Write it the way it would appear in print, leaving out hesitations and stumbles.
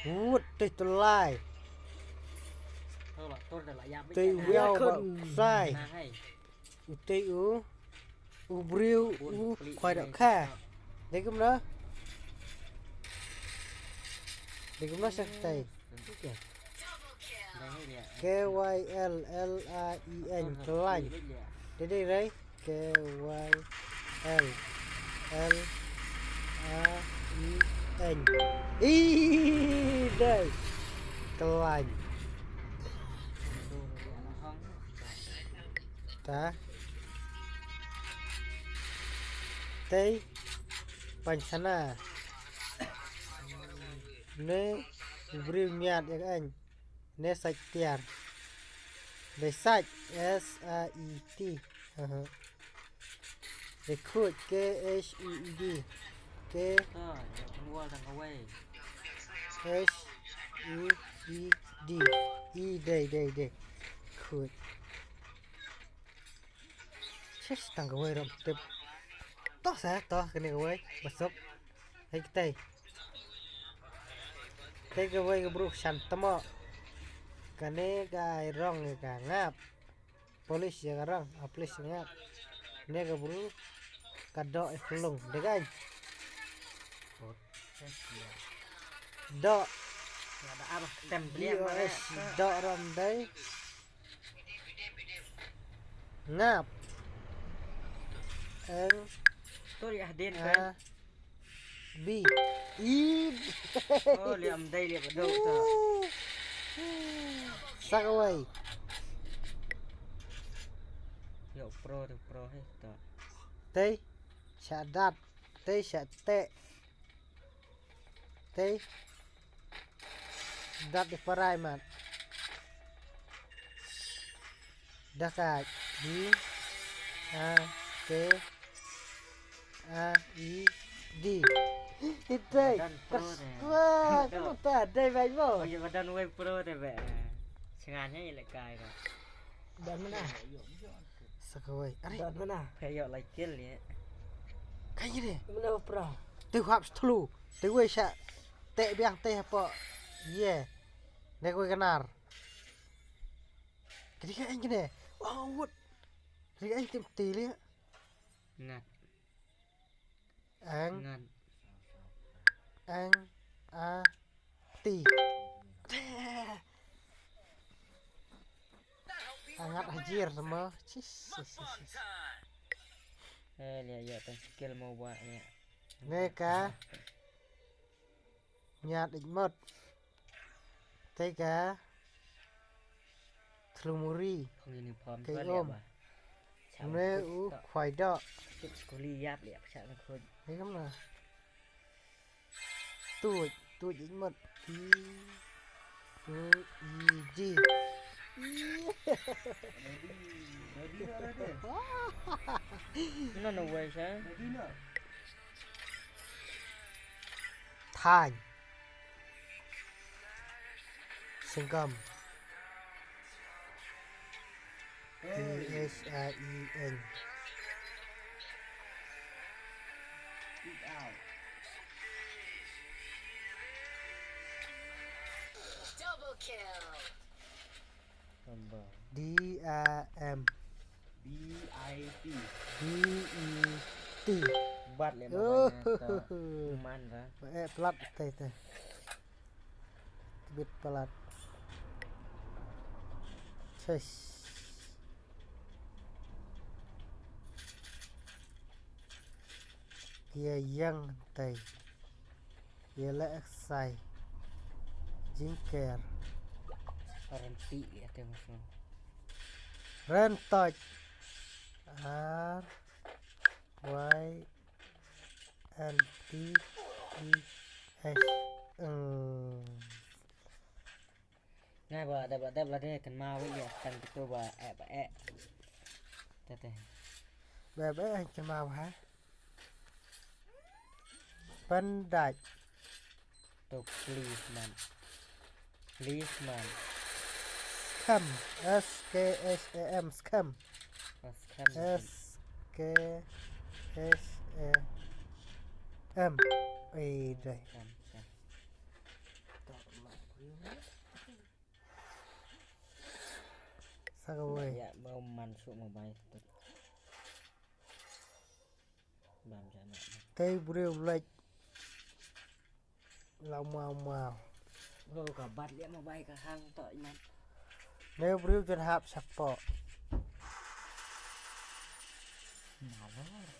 What the lie? Tây weo bằng sai. Tây briêu khoai đậu kha. Đấy cũng đó. Đấy cũng đó sắc tay. KYLLIEN lạnh. Đây đây đấy. KYLLIEN. Ý đây. Lạnh. Ta. Tây bánh sana nê briêu nhạt các anh nê sạch tiền để sạch SAET để khuyết KHEED KHEED E đây khuyết chết tăng cái rồi tiếp to cái này cái bật sốc hay cái tay cái bro sẵn tâm ạ cái này cái rong này cái ngáp polish cái rong polish ngáp này cái bro cái đọ lùng đấy cái anh đọ đọ rong đấy ngáp tôi đi đến cái B E liệm đây liệm ở đâu sắc away hiệu pro hết rồi tây sẽ đặt tây sẽ tệ tây đặt được parai mà đặt cả D A T A I D đi đây wow cái một tờ đây vậy vô bây giờ mà đang quay pro thì vậy ngàn nhá lại cài rồi đợt nữa nè sao vậy đợt nữa nè phải dọn lại kia liền cái gì đấy mình đâu pro từ học thulu từ quay sẽ tệ biang tệ apa yeah này quay cái nào cái anh cái này oh what cái anh tìm tì liền ngặt anh a tì ngắt hajir sama lihat ya skill mau buat ya nghe cá nhà định mật tay cá thumuri cái ôm nè khoai đọ skuli giáp đẹp chả nó khơi thấy không nào tuổi định mật gì nó nấu về sao thành sinh cầm THIEN Double kill. DAM BIT DET bắt lên man ra plat teh bit plat ses kia yang teh kia lẽ sai jingker Renti ya tengok semua. Rentot R Y N T E S Ngay bà đẹp là thế cần mau với giờ cần tôi bà ẹ tete bé anh cho mau hả Văn Đại tôi policeman Scam SKSAM Scam SKSAM đây Sakaway. Ya mau masuk mau baik tuh. Bam jana. Tay brio like. Lau mau. Oh kabat dia mau baik ke hang tok iman. Nếu brio chân hạp sạc bỏ. Malah.